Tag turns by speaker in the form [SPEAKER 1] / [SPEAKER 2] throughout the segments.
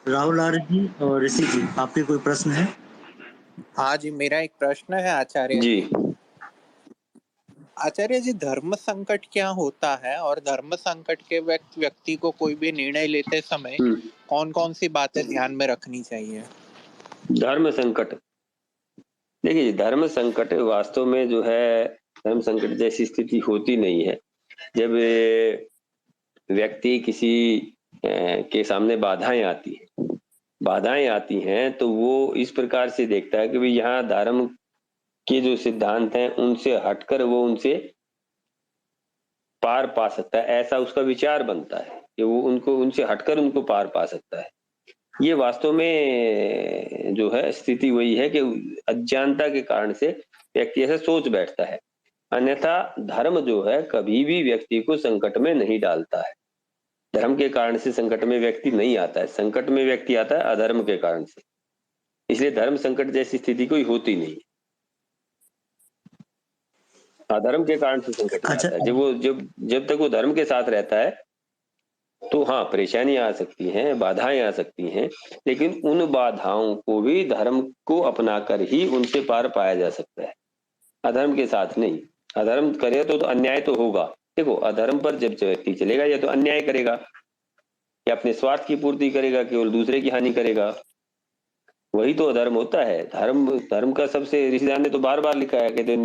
[SPEAKER 1] राहुल आर्य जी और ऋषि जी, आपके कोई प्रश्न है?
[SPEAKER 2] हाँ जी, मेरा एक प्रश्न है आचार्य
[SPEAKER 3] जी।
[SPEAKER 2] जी। आचार्य जी, धर्म संकट क्या होता है और धर्म संकट के व्यक्ति को कोई भी निर्णय लेते समय कौन-कौन सी बातें ध्यान में रखनी चाहिए?
[SPEAKER 3] धर्म संकट, देखिए धर्म संकट वास्तव में जो है, धर्म संकट जैसी स्थिति होती नहीं है। जब व्यक्ति किसी के सामने बाधाएं आती हैं तो वो इस प्रकार से देखता है कि भाई यहाँ धर्म के जो सिद्धांत हैं उनसे हटकर वो उनसे पार पा सकता है, ऐसा उसका विचार बनता है कि वो उनको उनसे हटकर उनको पार पा सकता है। ये वास्तव में जो है स्थिति वही है कि अज्ञानता के कारण से व्यक्ति ऐसा सोच बैठता है। अन्यथा धर्म जो है कभी भी व्यक्ति को संकट में नहीं डालता है। धर्म के कारण से संकट में व्यक्ति नहीं आता है, संकट में व्यक्ति आता है अधर्म के कारण से। इसलिए धर्म संकट जैसी स्थिति कोई होती नहीं, अधर्म के कारण से संकट में
[SPEAKER 1] अच्छा।
[SPEAKER 3] आता है। जब तक वो धर्म के साथ रहता है तो हाँ, परेशानियां आ सकती हैं, बाधाएं आ सकती हैं, लेकिन उन बाधाओं को भी धर्म को अपनाकर ही उनसे पार पाया जा सकता है, अधर्म के साथ नहीं। अधर्म करे तो अन्याय तो होगा। देखो, अधर्म पर जब व्यक्ति चलेगा या तो अन्याय करेगा या अपने स्वार्थ की पूर्ति करेगा, केवल दूसरे की हानि करेगा, वही तो अधर्म होता है। धर्म धर्म का सबसे, ऋषिदान ने तो बार बार लिखा है कि जो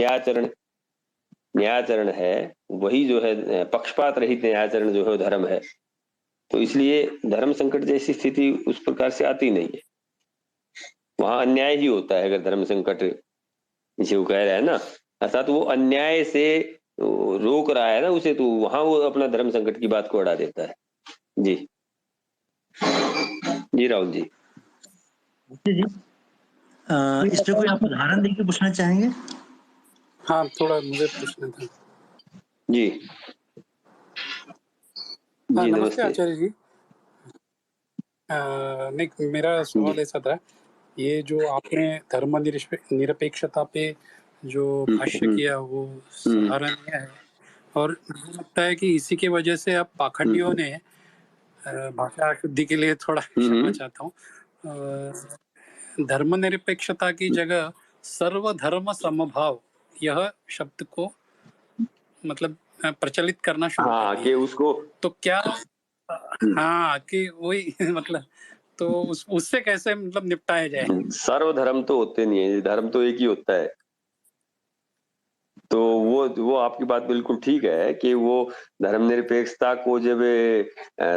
[SPEAKER 3] न्यायाचरण है वही जो है, पक्षपात रहित न्यायाचरण जो है धर्म है। तो इसलिए धर्म संकट जैसी स्थिति उस प्रकार से आती नहीं है, वहां अन्याय ही होता है। अगर धर्म संकट जिसे वो कह रहा है ना, अर्थात वो अन्याय से रोक रहा है ना उसे, तो वहां वो अपना धर्म संकट की बात को अड़ा देता है। जी जी राहुल जी।
[SPEAKER 1] जी इस पे कोई आप उदाहरण देके पूछना चाहेंगे?
[SPEAKER 4] हाँ, थोड़ा मुझे पूछना था।
[SPEAKER 3] जी
[SPEAKER 4] हाँ,
[SPEAKER 3] जी
[SPEAKER 4] नमस्ते आचार्य जी। नहीं, मेरा सवाल ऐसा था, ये जो आपने धर्म निरपेक्षता पे जो भाष्य किया वो सराहनीय है, और मुझे लगता है कि इसी की वजह से अब पाखंडियों ने भाषा शुद्धि के लिए थोड़ा क्षमा चाहता हूँ, धर्मनिरपेक्षता की जगह सर्वधर्म समभाव यह शब्द को मतलब प्रचलित करना शुरू कर दिया।
[SPEAKER 3] कि उसको
[SPEAKER 4] तो क्या हाँ कि वही मतलब तो उससे कैसे मतलब निपटाया जाए?
[SPEAKER 3] सर्वधर्म तो होते नहीं है, धर्म तो एक ही होता है। तो वो आपकी बात बिल्कुल ठीक है कि वो धर्मनिरपेक्षता को जब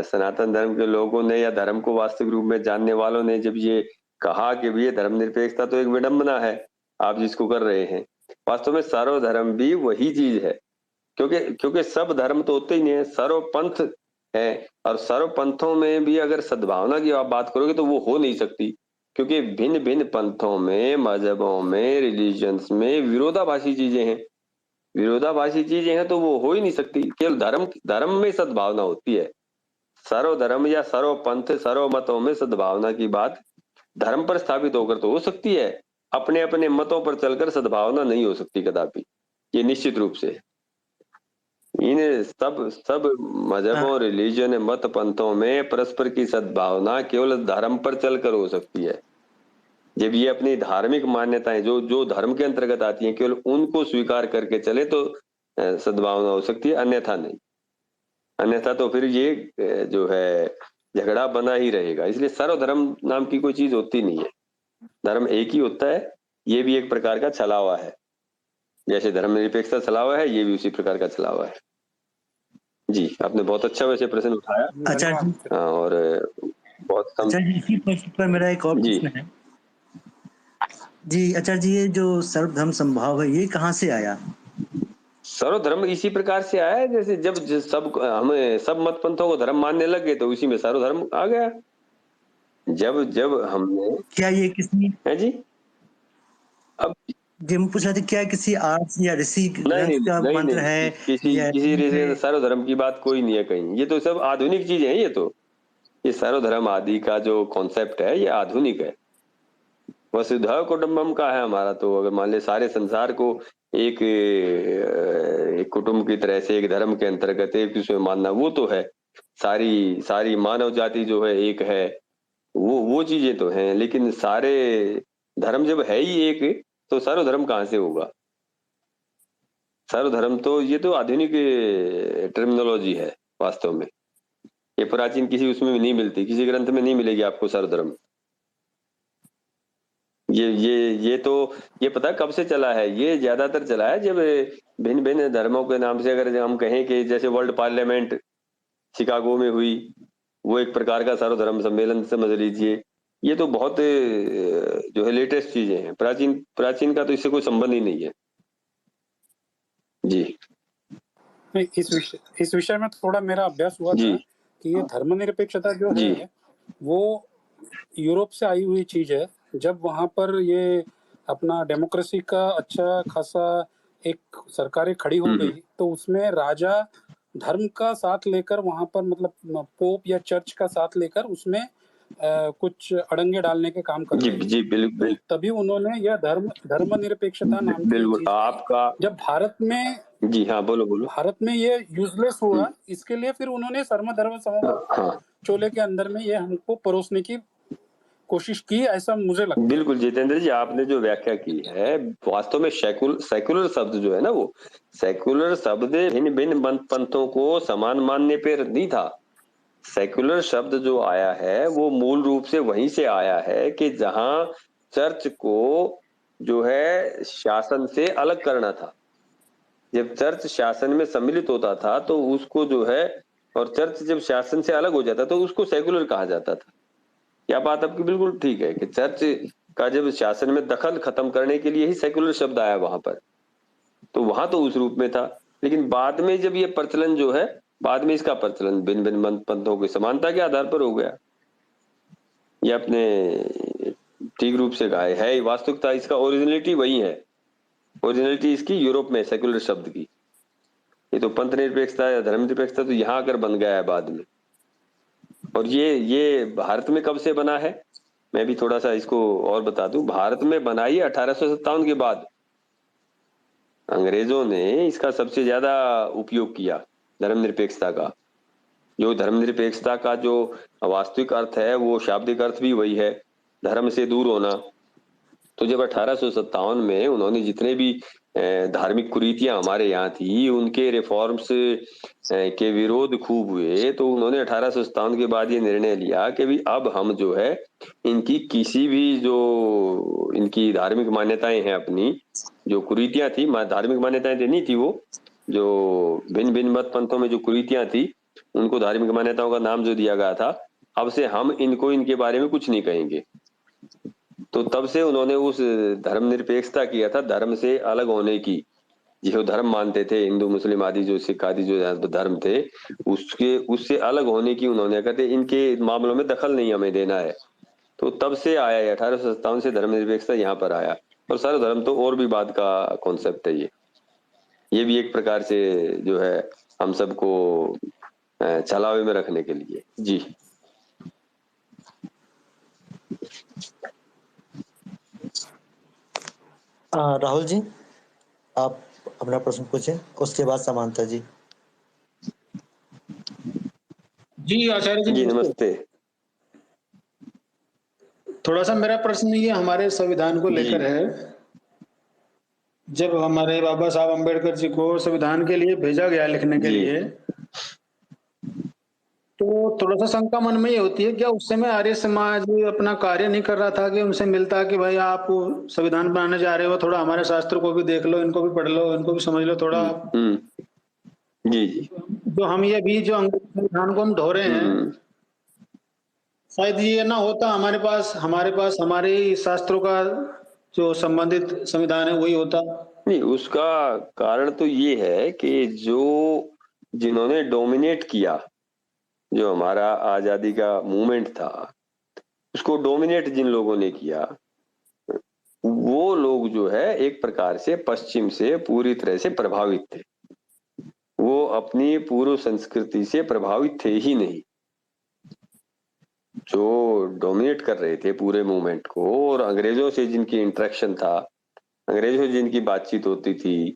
[SPEAKER 3] सनातन धर्म के लोगों ने या धर्म को वास्तविक रूप में जानने वालों ने जब ये कहा कि ये धर्मनिरपेक्षता तो एक विडंबना है आप जिसको कर रहे हैं, वास्तव में सर्वधर्म भी वही चीज है। क्योंकि सब धर्म तो होते ही नहीं है, सर्वपंथ है, और सर्वपंथों में भी अगर सद्भावना की आप बात करोगे तो वो हो नहीं सकती, क्योंकि भिन्न भिन्न पंथों में, मजहबों में, रिलीजन्स में विरोधाभासी चीजें हैं। विरोधाभासी चीजें हैं तो वो हो ही नहीं सकती। केवल धर्म धर्म में सद्भावना होती है। सर्वधर्म या सर्वपंथ सर्वमतों में सद्भावना की बात धर्म पर स्थापित होकर तो हो सकती है, अपने अपने मतों पर चलकर सद्भावना नहीं हो सकती कदापि, ये निश्चित रूप से। इन सब मजहबों, रिलीजन, मत, पंथों में परस्पर की सद्भावना केवल धर्म पर चलकर हो सकती है। जब ये अपनी धार्मिक मान्यताएं जो जो धर्म के अंतर्गत आती हैं केवल उनको स्वीकार करके चले तो सद्भावना हो सकती है, अन्यथा नहीं। अन्यथा तो फिर ये जो है झगड़ा बना ही रहेगा। इसलिए सर्वधर्म नाम की कोई चीज होती नहीं है, धर्म एक ही होता है। ये भी एक प्रकार का छलावा है, जैसे धर्मनिरपेक्षता छलावा है, ये भी उसी प्रकार का छलावा है। जी, आपने बहुत अच्छा वैसे प्रश्न उठाया।
[SPEAKER 1] अच्छा जी।
[SPEAKER 3] और बहुत
[SPEAKER 1] अच्छा जी, इसी प्रश्न पर मेरा एक और प्रश्न है जी। अच्छा जी, ये जो सर्वधर्म समभाव है ये कहाँ से आया?
[SPEAKER 3] सर्वधर्म इसी प्रकार से आया है, जैसे जब सब हमें सब मत पंथों को धर्म मानने लगे तो उसी में सर्वधर्म आ गया। जब जब हमने
[SPEAKER 1] क्या ये किसी
[SPEAKER 3] है जी, अब
[SPEAKER 1] जी मैं पूछ रहा था, क्या किसी आर्ष या ऋषि ग्रंथ का मंत्र है?
[SPEAKER 3] किसी रीजन सर्वधर्म की बात कोई नहीं है कहीं। ये तो सब आधुनिक चीजें हैं। ये सर्वधर्म आदि का जो कॉन्सेप्ट है ये आधुनिक है। वसुधैव कुटुंबकम का है हमारा। तो अगर मान ले सारे संसार को एक कुटुंब की तरह से, एक धर्म के अंतर्गत एक दूसरे में मानना, वो तो है। सारी मानव जाति जो है एक है, वो चीजें तो हैं, लेकिन सारे धर्म जब है ही एक, तो सर्वधर्म कहाँ से होगा? सर्वधर्म तो ये तो आधुनिक टर्मिनोलॉजी है वास्तव में। ये प्राचीन किसी उसमें भी नहीं मिलती, किसी ग्रंथ में नहीं मिलेगी आपको सर्वधर्म। ये तो ये पता कब से चला है? ये ज्यादातर चला है जब भिन्न भिन्न धर्मों के नाम से, अगर हम कहें कि जैसे वर्ल्ड पार्लियामेंट शिकागो में हुई, वो एक प्रकार का सर्वधर्म सम्मेलन समझ लीजिए। ये तो बहुत जो है लेटेस्ट चीजें हैं, प्राचीन का तो इससे कोई संबंध ही नहीं है जी।
[SPEAKER 4] नहीं, इस विषय में थोड़ा मेरा अभ्यास हुआ था कि ये धर्मनिरपेक्षता जो है वो यूरोप से आई हुई चीज है। जब वहां पर ये अपना डेमोक्रेसी का अच्छा खासा एक सरकारें खड़ी हो गई, तो उसमें राजा धर्म का साथ लेकर वहां पर मतलब पोप या चर्च का साथ लेकर उसमें कुछ अड़ंगे डालने के काम कर रहे
[SPEAKER 3] जी बिल्कुल।
[SPEAKER 4] तो तभी उन्होंने यह धर्मनिरपेक्षता नाम की
[SPEAKER 3] बिल्कुल
[SPEAKER 4] चीज
[SPEAKER 3] आपका
[SPEAKER 4] जब भारत में
[SPEAKER 3] जी हाँ बोलो।
[SPEAKER 4] भारत में ये यूजलेस हुआ, इसके लिए फिर उन्होंने धर्म समभाव चोले के अंदर में ये हमको परोसने की कोशिश की, ऐसा मुझे लगता है।
[SPEAKER 3] बिल्कुल जितेंद्र जी, आपने जो व्याख्या की है, वास्तव में सेकुलर शब्द जो है ना, वो सेकुलर शब्द भिन्न भिन्न पंथों को समान मानने पर नहीं था। सेकुलर शब्द जो आया है वो मूल रूप से वहीं से आया है कि जहां चर्च को जो है शासन से अलग करना था। जब चर्च शासन में सम्मिलित होता था तो उसको जो है, और चर्च जब शासन से अलग हो जाता तो उसको सेकुलर कहा जाता था। क्या बात आपकी बिल्कुल ठीक है कि चर्च का जब शासन में दखल खत्म करने के लिए ही सेकुलर शब्द आया वहां पर, तो वहां तो उस रूप में था। लेकिन बाद में जब ये प्रचलन जो है, बाद में इसका प्रचलन भिन्न भिन्न पंथों की समानता के आधार पर हो गया। ये अपने ठीक रूप से कहा है, वास्तविकता इसका ओरिजिनलिटी वही है। ओरिजिनलिटी इसकी यूरोप में सेकुलर शब्द की। ये तो पंथ निरपेक्षता या धर्म निरपेक्षता तो यहाँ आकर बन गया है बाद में। और ये भारत में कब से बना है, मैं भी थोड़ा सा इसको और बता दूं। भारत में बना ही 1857 के बाद। अंग्रेजों ने इसका सबसे ज्यादा उपयोग किया धर्मनिरपेक्षता का। जो धर्मनिरपेक्षता का जो वास्तविक अर्थ है वो शाब्दिक अर्थ भी वही है, धर्म से दूर होना। तो जब 1857 में उन्होंने जितने भी धार्मिक कुरीतियां हमारे यहाँ थी, उनके रिफॉर्म्स के विरोध खूब हुए, तो उन्होंने 1857 के बाद ये निर्णय लिया कि भी अब हम जो है इनकी किसी भी जो इनकी धार्मिक मान्यताएं हैं, अपनी जो कुरीतियां थी, धार्मिक मान्यताएं तो नहीं थी, वो जो भिन्न भिन्न मत पंथों में जो कुरीतियां थी उनको धार्मिक मान्यताओं का नाम जो दिया गया था, अब से हम इनको इनके बारे में कुछ नहीं कहेंगे। तो तब से उन्होंने उस धर्मनिरपेक्षता किया था, धर्म से अलग होने की। जो धर्म मानते थे हिंदू मुस्लिम आदि जो सिख आदि जो धर्म थे, उससे अलग होने की उन्होंने कहते इनके मामलों में दखल नहीं हमें देना है। तो तब से आया है 1857 से धर्मनिरपेक्षता यहाँ पर आया। और सर्वधर्म तो और भी बाद का कॉन्सेप्ट है। ये भी एक प्रकार से जो है हम सबको चलावे में रखने के लिए। जी
[SPEAKER 1] राहुल जी, आप अपना प्रश्न पूछें, उसके बाद समांता जी।
[SPEAKER 5] जी आचार्य जी
[SPEAKER 3] नमस्ते।
[SPEAKER 5] थोड़ा सा मेरा प्रश्न ये हमारे संविधान को लेकर है। जब हमारे बाबा साहब अम्बेडकर जी को संविधान के लिए भेजा गया लिखने के लिए, तो थोड़ा सा शंका मन में ये होती है, क्या उस समय आर्य समाज अपना कार्य नहीं कर रहा था कि उनसे मिलता कि भाई आप संविधान बनाने जा रहे हो, थोड़ा हमारे शास्त्र को भी देख लो, इनको भी पढ़ लो, इनको भी समझ लो थोड़ा।
[SPEAKER 3] जी
[SPEAKER 5] जो हम ये भी जो अंग्रेजी संविधान को हम ढो रहे हैं, शायद ये ना होता, हमारे पास हमारे ही शास्त्रों का जो संबंधित संविधान है वही होता।
[SPEAKER 3] नहीं, उसका कारण तो ये है कि जो जिन्होंने डोमिनेट किया, जो हमारा आजादी का मूवमेंट था, उसको डोमिनेट जिन लोगों ने किया, वो लोग जो है एक प्रकार से पश्चिम से पूरी तरह से प्रभावित थे। वो अपनी पूर्व संस्कृति से प्रभावित थे ही नहीं। जो डोमिनेट कर रहे थे पूरे मूवमेंट को, और अंग्रेजों से जिनकी इंटरेक्शन था, अंग्रेजों से जिनकी बातचीत होती थी,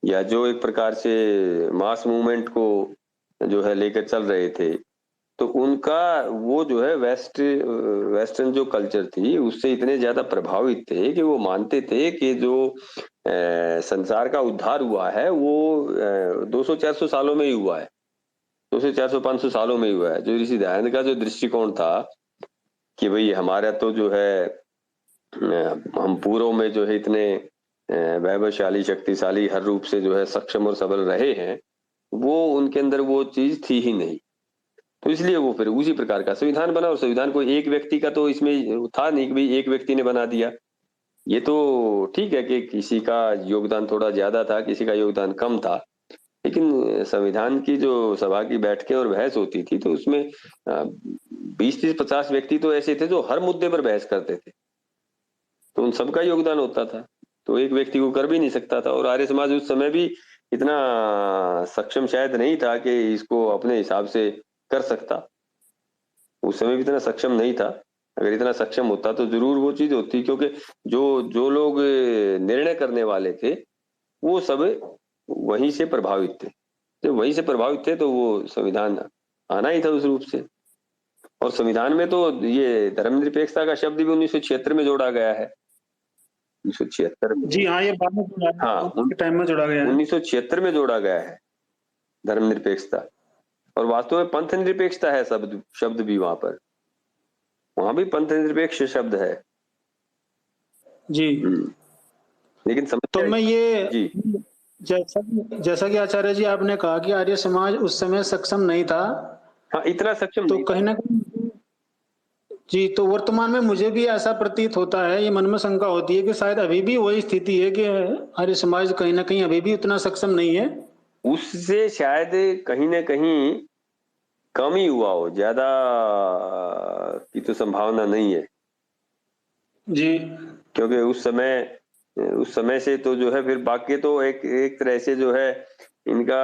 [SPEAKER 3] या जो एक प्रकार से मास मूवमेंट को जो है लेकर चल रहे थे, तो उनका वो जो है वेस्टर्न जो कल्चर थी उससे इतने ज्यादा प्रभावित थे कि वो मानते थे कि जो संसार का उद्धार हुआ है वो 200-400 सालों में ही हुआ है, 200-400-500 सालों में ही हुआ है। जो ऋषि दयानंद का जो दृष्टिकोण था कि भाई हमारा तो जो है हम पूर्व में जो है इतने वैभवशाली शक्तिशाली हर रूप से जो है सक्षम और सबल रहे हैं, वो उनके अंदर वो चीज थी ही नहीं। तो इसलिए वो फिर उसी प्रकार का संविधान बना, और संविधान को एक व्यक्ति का तो इसमें था नहीं कि भाई एक व्यक्ति ने बना दिया। ये तो ठीक है कि किसी का योगदान थोड़ा ज्यादा था, किसी का योगदान कम था, लेकिन संविधान की जो सभा की बैठकें और बहस होती थी तो उसमें 20-30-50 व्यक्ति तो ऐसे थे जो हर मुद्दे पर बहस करते थे, तो उन सबका योगदान होता था, तो एक व्यक्ति को कर भी नहीं सकता था। और आर्य समाज उस समय भी इतना सक्षम शायद नहीं था कि इसको अपने हिसाब से कर सकता, उस समय भी इतना सक्षम नहीं था। अगर इतना सक्षम होता तो जरूर वो चीज होती, क्योंकि जो लोग निर्णय करने वाले थे वो सब वहीं से प्रभावित थे, जब वहीं से प्रभावित थे तो वो संविधान आना ही था उस रूप से। और संविधान में तो ये धर्मनिरपेक्षता का शब्द भी 1976 में जोड़ा गया है, 1976 में।
[SPEAKER 5] जी हाँ, ये बाद में जोड़ा गया,
[SPEAKER 3] हाँ,
[SPEAKER 5] उनके टाइम में जोड़ा गया है।
[SPEAKER 3] 1976 में जोड़ा गया है धर्मनिरपेक्षता, और वास्तव में पंथ निरपेक्षता है शब्द भी वहां भी पंथ निरपेक्ष शब्द है
[SPEAKER 5] जी।
[SPEAKER 3] लेकिन
[SPEAKER 5] तो मैं ये
[SPEAKER 3] जी
[SPEAKER 5] जैसा कि आचार्य जी आपने कहा कि आर्य समाज उस समय सक्षम नहीं था,
[SPEAKER 3] हाँ इतना सक्षम
[SPEAKER 5] तो
[SPEAKER 3] नहीं
[SPEAKER 5] कहीं ना कहीं जी, तो वर्तमान में मुझे भी ऐसा प्रतीत होता है, ये मन में शंका होती है कि शायद अभी भी वही स्थिति है कि आर्य समाज कहीं ना कहीं अभी भी उतना सक्षम नहीं है।
[SPEAKER 3] उससे शायद कहीं ना कहीं कम ही हुआ हो, ज्यादा की तो संभावना नहीं है
[SPEAKER 5] जी।
[SPEAKER 3] क्योंकि उस समय से तो जो है फिर बाकी तो एक तरह से जो है इनका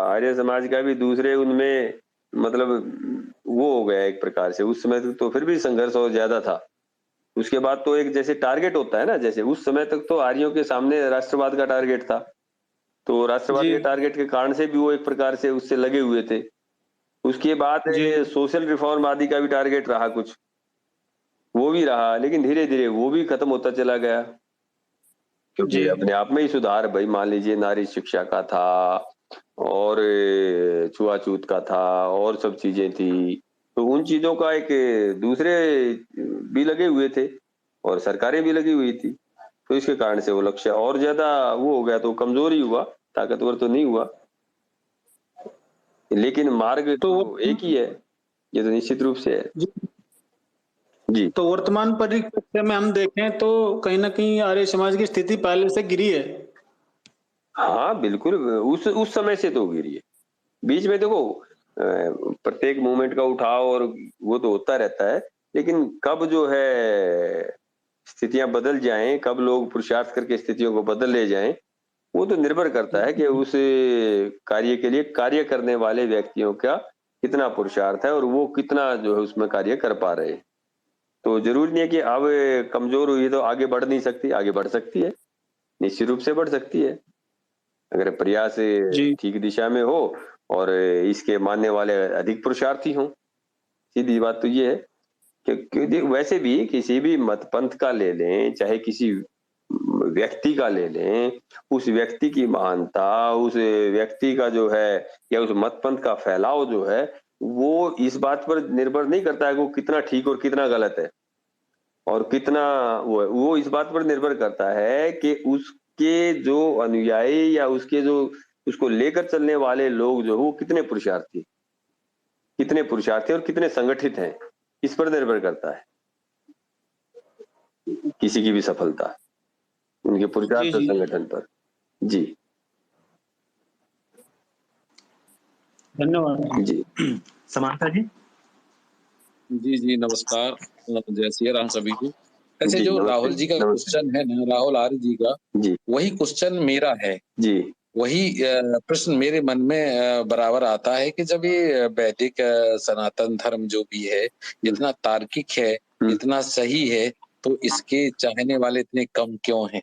[SPEAKER 3] आर्य समाज का भी दूसरे उनमें मतलब वो हो गया एक प्रकार से। उस समय तो फिर भी संघर्ष और ज्यादा था, उसके बाद तो एक जैसे टारगेट होता है ना, जैसे उस समय तक तो आर्यों के सामने राष्ट्रवाद का टारगेट था, तो राष्ट्रवाद के टारगेट के कारण से भी वो एक प्रकार से उससे लगे हुए थे। उसके बाद सोशल रिफॉर्म आदि का भी टारगेट रहा कुछ, वो भी रहा, लेकिन धीरे धीरे वो भी खत्म होता चला गया, क्योंकि अपने आप में ही सुधार, भाई मान लीजिए नारी शिक्षा का था और छुआछूत का था और सब चीजें थी, तो उन चीजों का एक दूसरे भी लगे हुए थे और सरकारें भी लगी हुई थी, तो इसके कारण से वो लक्ष्य और ज्यादा वो हो गया, तो कमजोर ही हुआ, ताकतवर तो नहीं हुआ, लेकिन मार्ग तो एक ही है, ये तो निश्चित रूप से है जी।
[SPEAKER 5] तो वर्तमान परिप्रेक्ष्य में हम देखें तो कहीं ना कहीं आर्य समाज की स्थिति पहले से गिरी है।
[SPEAKER 3] हाँ बिल्कुल, उस समय से तो गिरी है, बीच में देखो प्रत्येक मूवमेंट का उठाव और वो तो होता रहता है, लेकिन कब जो है स्थितियां बदल जाएं, कब लोग पुरुषार्थ करके स्थितियों को बदल ले जाएं, वो तो निर्भर करता है कि उस कार्य के लिए कार्य करने वाले व्यक्तियों का कितना पुरुषार्थ है और वो कितना जो है उसमें कार्य कर पा रहे हैं। तो जरूरी नहीं है कि अब कमजोर हुई तो आगे बढ़ नहीं सकती, आगे बढ़ सकती है, निश्चित रूप से बढ़ सकती है, अगर प्रयास ठीक दिशा में हो और इसके मानने वाले अधिक पुरुषार्थी हों। सीधी बात तो ये है कि वैसे भी किसी भी मत पंथ का ले लें, चाहे किसी व्यक्ति का ले लें, उस व्यक्ति की महानता, उस व्यक्ति का जो है या उस मत पंथ का फैलाव जो है वो इस बात पर निर्भर नहीं करता है कि वो कितना ठीक और कितना गलत है, और कितना वो इस बात पर निर्भर करता है कि उसके जो अनुयायी या उसके जो उसको लेकर चलने वाले लोग जो वो कितने पुरुषार्थी और कितने संगठित हैं, इस पर निर्भर करता है किसी की भी सफलता, उनके पुरुषार्थ और संगठन पर। जी
[SPEAKER 5] धन्यवाद
[SPEAKER 3] जी।
[SPEAKER 1] समांता जी।
[SPEAKER 6] जी नमस्कार, जय सिया राम सभी को। ऐसे जो राहुल जी का क्वेश्चन है ना, राहुल आर्य जी का, वही क्वेश्चन मेरा है
[SPEAKER 3] जी। वही
[SPEAKER 6] प्रश्न मेरे मन में बराबर आता है कि जब ये वैदिक सनातन धर्म जो भी है इतना तार्किक है, इतना सही है, तो इसके चाहने वाले इतने कम क्यों हैं?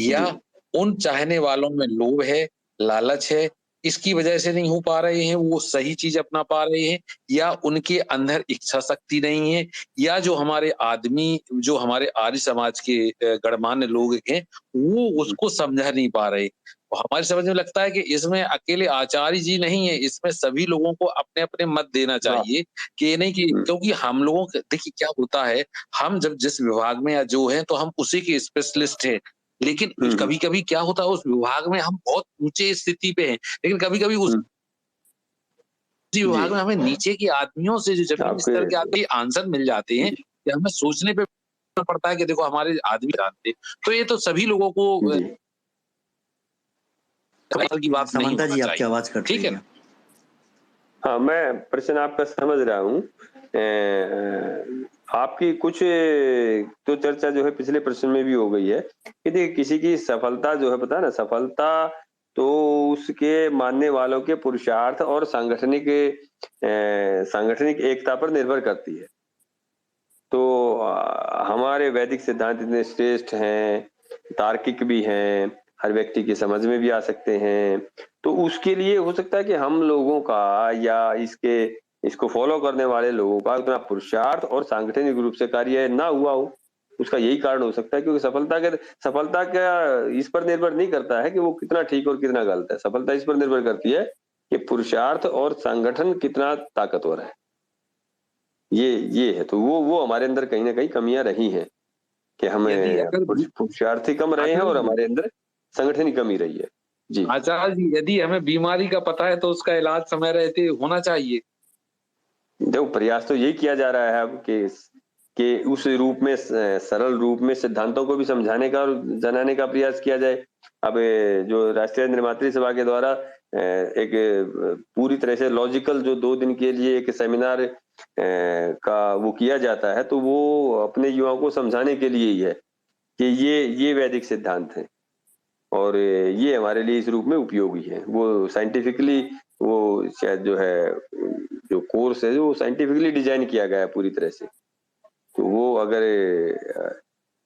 [SPEAKER 6] या उन चाहने वालों में लोभ है, लालच है, इसकी वजह से नहीं हो पा रहे हैं, वो सही चीज अपना पा रहे हैं, या उनके अंदर इच्छा शक्ति नहीं है, या जो हमारे आदमी, जो हमारे आर्य समाज के गणमान्य लोग हैं, वो उसको समझा नहीं पा रहे। हमारी समझ में लगता है कि इसमें अकेले आचार्य जी नहीं है, इसमें सभी लोगों को अपने अपने मत देना चाहिए, कि ये नहीं कि क्योंकि हम लोगों के देखिए क्या होता है, हम जब जिस विभाग में या जो है तो हम उसी के स्पेशलिस्ट हैं, लेकिन कभी कभी क्या होता है उस विभाग में हम बहुत ऊंचे स्थिति पे हैं, लेकिन कभी कभी उस विभाग में हमें नीचे के आदमियों से जो जमीन स्तर के आदमी आंसर मिल जाते हैं, कि हमें सोचने पे पड़ता है कि देखो हमारे आदमी जानते, तो ये तो सभी लोगों को की बात नहीं
[SPEAKER 1] समंता जी
[SPEAKER 6] होना
[SPEAKER 1] आपकी
[SPEAKER 6] चाहिए।
[SPEAKER 1] आवाज कट
[SPEAKER 6] ठीक
[SPEAKER 1] रही
[SPEAKER 6] है
[SPEAKER 1] है।
[SPEAKER 3] हाँ, मैं प्रश्न आपका समझ रहा हूँ। आपकी कुछ तो चर्चा जो है पिछले प्रश्न में भी हो गई है कि देखिए किसी की सफलता जो है, पता है ना, सफलता तो उसके मानने वालों के पुरुषार्थ और सांगठनिक एकता पर निर्भर करती है। तो हमारे वैदिक सिद्धांत इतने श्रेष्ठ हैं, तार्किक भी हैं, हर व्यक्ति की समझ में भी आ सकते हैं, तो उसके लिए हो सकता है कि हम लोगों का या इसको फॉलो करने वाले लोगों का उतना पुरुषार्थ और सांगठनिक रूप से कार्य ना हुआ हो। उसका यही कारण हो सकता है, क्योंकि सफलता का इस पर निर्भर नहीं करता है कि वो कितना ठीक और कितना गलत है। सफलता इस पर निर्भर करती है कि पुरुषार्थ और संगठन कितना ताकतवर है। ये है, तो वो हमारे अंदर कहीं ना कहीं कमियां रही हैं कि हमें पुरुषार्थी कम रहे हैं और हमारे अंदर संगठन की कमी रही है। जी
[SPEAKER 6] आचार्य जी, यदि हमें बीमारी का पता है तो उसका इलाज समय रहते होना चाहिए।
[SPEAKER 3] देखो, प्रयास तो यही किया जा रहा है अब कि उस रूप में, सरल रूप में सिद्धांतों को भी समझाने का और जनाने का प्रयास किया जाए। अब जो राष्ट्रीय निर्मात्री सभा के द्वारा एक पूरी तरह से लॉजिकल जो 2 दिन के लिए एक सेमिनार का वो किया जाता है, तो वो अपने युवाओं को समझाने के लिए ही है कि ये वैदिक सिद्धांत है और ये हमारे लिए इस रूप में उपयोगी है। वो साइंटिफिकली, वो शायद जो है, जो कोर्स है वो साइंटिफिकली डिजाइन किया गया है पूरी तरह से। तो वो अगर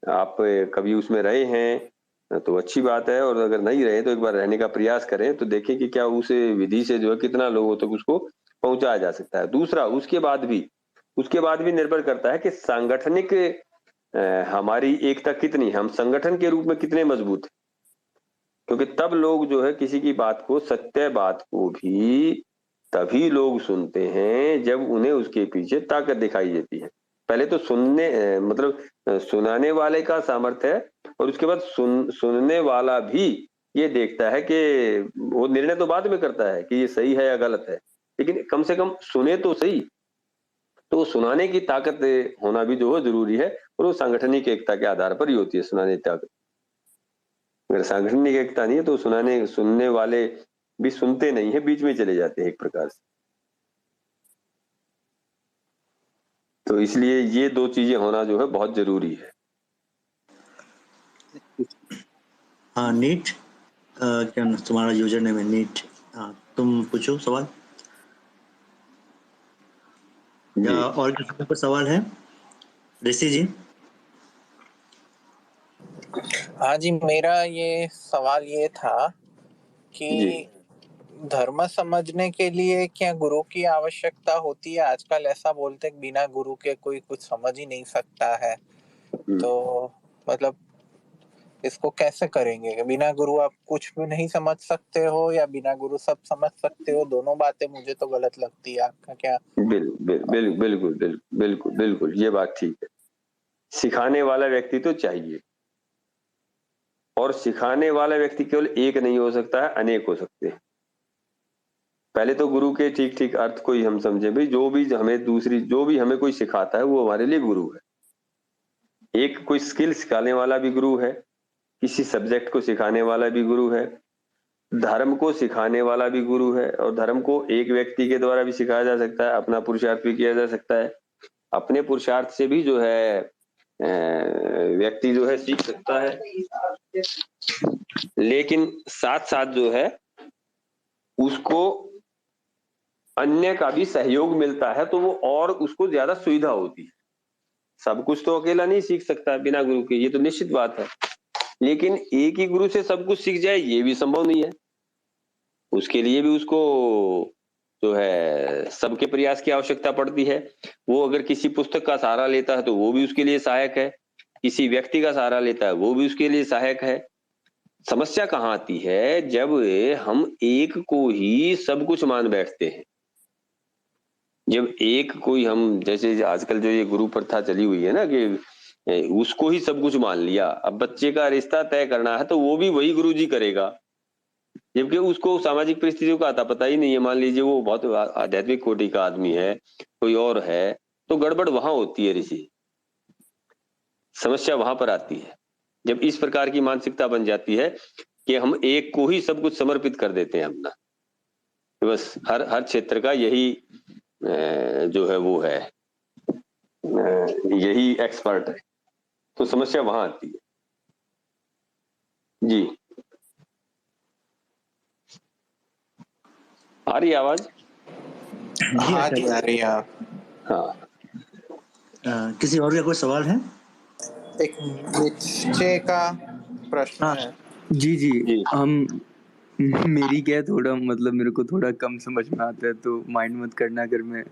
[SPEAKER 3] आप कभी उसमें रहे हैं तो अच्छी बात है, और अगर नहीं रहे तो एक बार रहने का प्रयास करें, तो देखें कि क्या उस विधि से जो है कितना लोगों तक उसको पहुंचाया जा सकता है। दूसरा, उसके बाद भी निर्भर करता है कि सांगठनिक हमारी एकता कितनी, हम संगठन के रूप में कितने मजबूत हैं। क्योंकि तब लोग जो है किसी की बात को, सत्य बात को भी तभी लोग सुनते हैं जब उन्हें उसके पीछे ताकत दिखाई देती है। पहले तो सुनाने वाले का सामर्थ्य है, और उसके बाद सुनने वाला भी ये देखता है कि वो निर्णय तो बाद में करता है कि ये सही है या गलत है, लेकिन कम से कम सुने तो सही। तो सुनाने की ताकत होना भी जो है जरूरी है, और वो सांगठनिक एकता के आधार पर ही होती है सुनाने की ताकत। अगर सांगठनिक एकता नहीं है तो सुनने वाले भी सुनते नहीं है, बीच में चले जाते हैं एक प्रकार से। तो इसलिए ये 2 चीजें होना जो है बहुत जरूरी है।
[SPEAKER 1] हाँ, नीट क्या तुम्हारा यूजर नेम है नीट। तुम पूछो सवाल, या और किसी को सवाल है? ऋषि जी।
[SPEAKER 2] हाँ जी, मेरा ये सवाल ये था कि धर्म समझने के लिए क्या गुरु की आवश्यकता होती है? आजकल ऐसा बोलते हैं बिना गुरु के कोई कुछ समझ ही नहीं सकता है, तो मतलब इसको कैसे करेंगे? बिना गुरु आप कुछ भी नहीं समझ सकते हो, या बिना गुरु सब समझ सकते हो? दोनों बातें मुझे तो गलत लगती है। आपका क्या?
[SPEAKER 3] बिल्कुल, ये बात ठीक है। सिखाने वाला व्यक्ति तो चाहिए, और सिखाने वाला व्यक्ति केवल एक नहीं हो सकता है, अनेक हो सकते हैं। पहले तो गुरु के ठीक ठीक अर्थ को ही हम समझे भाई। जो भी हमें कोई सिखाता है वो हमारे लिए गुरु है। एक कोई स्किल सिखाने वाला भी गुरु है, किसी सब्जेक्ट को सिखाने वाला भी गुरु है, धर्म को सिखाने वाला भी गुरु है। और धर्म को एक व्यक्ति के द्वारा भी सिखाया जा सकता है, अपना पुरुषार्थ भी किया जा सकता है। अपने पुरुषार्थ से भी जो है व्यक्ति जो है सीख सकता है, लेकिन साथ साथ जो है उसको अन्य का भी सहयोग मिलता है, तो वो और उसको ज्यादा सुविधा होती है। सब कुछ तो अकेला नहीं सीख सकता बिना गुरु के, ये तो निश्चित बात है। लेकिन एक ही गुरु से सब कुछ सीख जाए ये भी संभव नहीं है। उसके लिए भी उसको जो है सबके प्रयास की आवश्यकता पड़ती है। वो अगर किसी पुस्तक का सहारा लेता है तो वो भी उसके लिए सहायक है, किसी व्यक्ति का सहारा लेता है वो भी उसके लिए सहायक है। समस्या कहाँ आती है, जब हम एक को ही सब कुछ मान बैठते हैं। जब एक कोई हम, जैसे आजकल जो ये गुरु प्रथा चली हुई है ना कि उसको ही सब कुछ मान लिया, अब बच्चे का रिश्ता तय करना है तो वो भी वही गुरुजी करेगा, जबकि उसको सामाजिक परिस्थितियों का आता पता ही नहीं है। मान लीजिए वो बहुत आध्यात्मिक कोटि का आदमी है, कोई और है, तो गड़बड़ वहां होती है ऋषि, समस्या वहां पर आती है। जब इस प्रकार की मानसिकता बन जाती है कि हम एक को ही सब कुछ समर्पित कर देते हैं अपना, तो बस हर हर क्षेत्र का यही जो है वो है, यही एक्सपर्ट है, तो समस्या वहां आती है। जी, आ रही है आवाज?
[SPEAKER 1] जी
[SPEAKER 2] हाँ
[SPEAKER 1] अच्छा
[SPEAKER 2] जी, आ रही है।
[SPEAKER 3] हाँ,
[SPEAKER 1] किसी और का कोई सवाल है?
[SPEAKER 2] एक निश्चय का प्रश्न
[SPEAKER 1] हाँ
[SPEAKER 2] है।
[SPEAKER 7] जी जी
[SPEAKER 3] जी।
[SPEAKER 7] हम मेरी क्या है, थोड़ा मतलब मेरे को थोड़ा कम समझ में आता है तो माइंड मत करना अगर मैं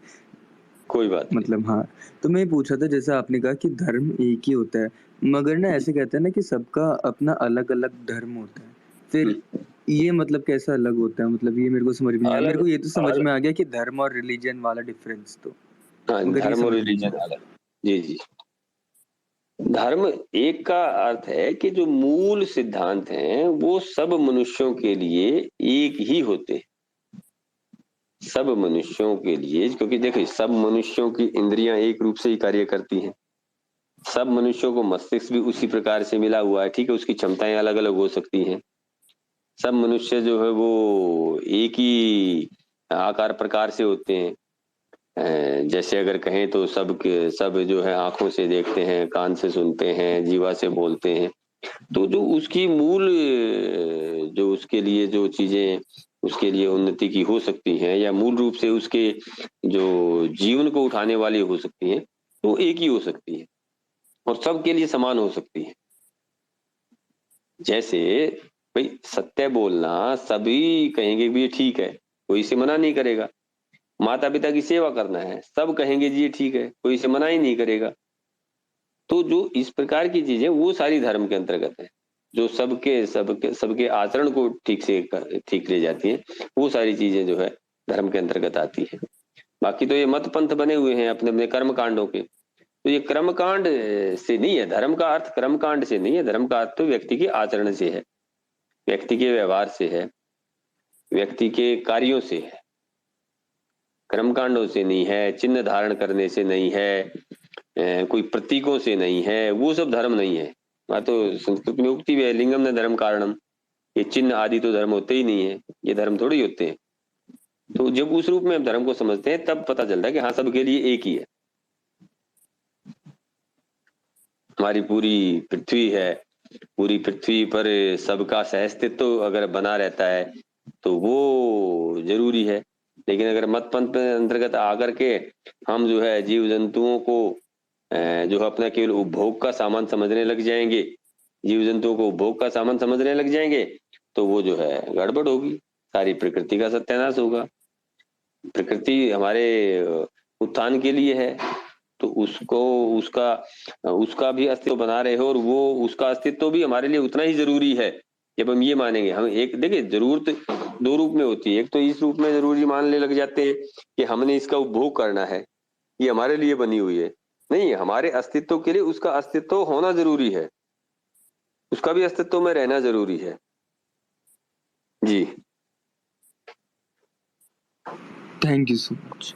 [SPEAKER 3] कोई बात नहीं।
[SPEAKER 7] मतलब हाँ, तो मैं ये पूछ रहा था जैसे आपने कहा कि धर्म एक ही होता है, मगर ना ऐसे कहते हैं ना कि सबका अपना अलग-अलग धर्म होता है। फिर ये मतलब कैसा अलग होता है? मतलब ये मेरे को समझ में नहीं आया। मेरे
[SPEAKER 3] अलग
[SPEAKER 7] को ये तो समझ
[SPEAKER 3] अलग
[SPEAKER 7] में आ गया कि धर्म और रिलीजन वाला डिफरेंस तो,
[SPEAKER 3] हाँ,
[SPEAKER 7] मगर ये
[SPEAKER 3] धर्म और
[SPEAKER 7] समझ में नहीं
[SPEAKER 3] रिलीजन
[SPEAKER 7] आया।
[SPEAKER 3] अलग। जी जी, धर्म एक का अर्थ है कि जो मूल सिद्धांत हैं वो सब मनुष्यों के लिए एक ही होते हैं, सब मनुष्यों के लिए। क्योंकि देखिए सब मनुष्यों की इंद्रियां एक रूप से ही कार्य करती हैं, सब मनुष्यों को मस्तिष्क भी उसी प्रकार से मिला हुआ है, ठीक है, उसकी क्षमताएं अलग अलग हो सकती हैं। सब मनुष्य जो है वो एक ही आकार प्रकार से होते हैं। जैसे अगर कहें तो सब के सब जो है आंखों से देखते हैं, कान से सुनते हैं, जीवा से बोलते हैं। तो जो उसकी मूल जो उसके लिए जो चीजें उसके लिए उन्नति की हो सकती हैं या मूल रूप से उसके जो जीवन को उठाने वाली हो सकती हैं, तो एक ही हो सकती है और सबके लिए समान हो सकती है। जैसे भाई सत्य बोलना सभी कहेंगे भी ये ठीक है, कोई इसे मना नहीं करेगा। माता पिता की सेवा करना है, सब कहेंगे जी ये ठीक है, कोई इसे मना ही नहीं करेगा। तो जो इस प्रकार की चीजें वो सारी धर्म के अंतर्गत है, जो सबके आचरण को ठीक ले जाती है, वो सारी चीजें जो है धर्म के अंतर्गत आती है। बाकी तो ये मत पंथ बने हुए हैं अपने अपने कर्म कांडों के, तो ये कर्म कांड से नहीं है। धर्म का अर्थ कर्म कांड से नहीं है, धर्म का अर्थ तो व्यक्ति के आचरण से है, व्यक्ति के व्यवहार से है, व्यक्ति के कार्यों से है, कर्म कांडों से नहीं है, चिन्ह धारण करने से नहीं है, कोई प्रतीकों से नहीं है, वो सब धर्म नहीं है। तो संस्कृत में उक्ति भी है, लिंगम न धर्म कारणम, ये चिन्ह आदि तो धर्म होते ही नहीं है, ये धर्म थोड़ी होते हैं। तो जब उस रूप में हम धर्म को समझते हैं तब पता चलता है कि हाँ सबके लिए एक ही है। हमारी पूरी पृथ्वी है, पूरी पृथ्वी पर सबका सहअस्तित्व अगर बना रहता है तो वो जरूरी है। लेकिन अगर मत पंथ अंतर्गत आकर के हम जो है जीव जंतुओं को जो है अपना केवल उपभोग का सामान समझने लग जाएंगे, जीव जंतुओं को उपभोग का सामान समझने लग जाएंगे, तो वो जो है गड़बड़ होगी, सारी प्रकृति का सत्यानाश होगा। प्रकृति हमारे उत्थान के लिए है, तो उसको उसका उसका भी अस्तित्व बना रहे हो और वो उसका अस्तित्व भी हमारे लिए उतना ही जरूरी है। जब हम ये मानेंगे, हम एक देखिए जरूरत दो रूप में होती है, एक तो इस रूप में जरूरी मानने लग जाते हैं कि हमने इसका उपभोग करना है, ये हमारे लिए बनी हुई है। नहीं, हमारे अस्तित्व के लिए उसका अस्तित्व होना जरूरी है, उसका भी अस्तित्व में रहना जरूरी है। जी,
[SPEAKER 7] थैंक यू सो मच।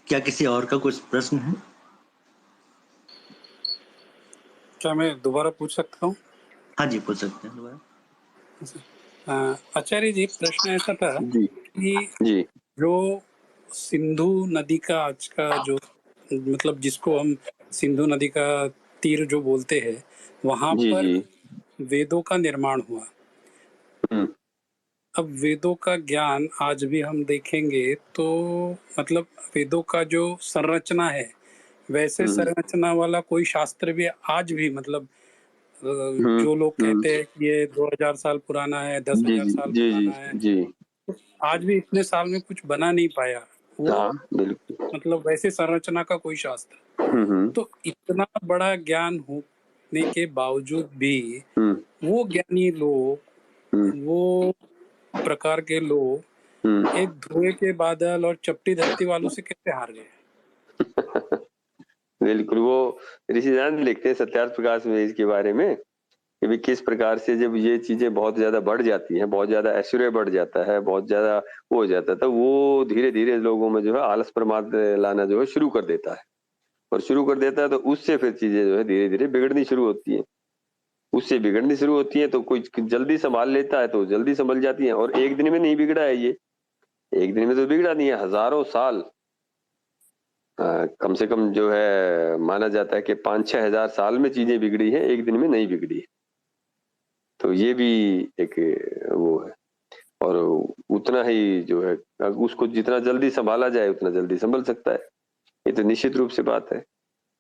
[SPEAKER 1] क्या किसी और का कुछ प्रश्न है?
[SPEAKER 4] क्या मैं दोबारा पूछ सकता हूँ?
[SPEAKER 1] हाँ जी, पूछ सकते हैं दोबारा।
[SPEAKER 4] आचार्य जी, प्रश्न ऐसा था
[SPEAKER 3] जी,
[SPEAKER 4] कि
[SPEAKER 3] जी,
[SPEAKER 4] जो सिंधु नदी का आज का जो मतलब जिसको हम सिंधु नदी का तीर जो बोलते हैं, वहां
[SPEAKER 3] जी,
[SPEAKER 4] पर
[SPEAKER 3] जी,
[SPEAKER 4] वेदों का निर्माण हुआ। अब वेदों का ज्ञान आज भी हम देखेंगे तो मतलब वेदों का जो संरचना है वैसे संरचना वाला कोई शास्त्र भी आज भी मतलब जो लोग कहते हैं कि ये 2000 साल पुराना है,
[SPEAKER 3] जी
[SPEAKER 4] 10,000
[SPEAKER 3] जी
[SPEAKER 4] साल
[SPEAKER 3] जी जी
[SPEAKER 4] पुराना है,
[SPEAKER 3] जी
[SPEAKER 4] तो आज भी इतने साल में कुछ बना नहीं पाया वो,
[SPEAKER 3] हाँ बिल्कुल
[SPEAKER 4] मतलब वैसे संरचना का कोई शास्त्र। तो इतना बड़ा ज्ञान होने के बावजूद भी वो ज्ञानी लोग, वो प्रकार के लोग एक धुएं के बादल और चपटी धरती वालों से कैसे हार गए?
[SPEAKER 3] बिल्कुल, वो ऋषिदान लिखते हैं सत्यार्थ प्रकाश में इसके बारे में कि भी किस प्रकार से जब ये चीजें बहुत ज्यादा बढ़ जाती हैं, बहुत ज्यादा ऐश्वर्य बढ़ जाता है, बहुत ज्यादा वो हो जाता है, तो वो धीरे धीरे लोगों में जो है आलस प्रमाद लाना जो है शुरू कर देता है, और शुरू कर देता है तो उससे फिर चीजें जो है धीरे धीरे बिगड़नी शुरू होती हैं। उससे बिगड़नी शुरू होती है तो कोई जल्दी संभाल लेता है तो जल्दी संभल जाती है, और एक दिन में नहीं बिगड़ा है ये, एक दिन में तो बिगड़ा नहीं है, हजारों साल कम से कम जो है माना जाता है कि 5-6 हजार साल में चीजें बिगड़ी हैं, एक दिन में नहीं बिगड़ी है। तो ये भी एक वो है, और उतना ही जो है उसको जितना जल्दी संभाला जाए उतना जल्दी संभल सकता है, ये तो निश्चित रूप से बात है।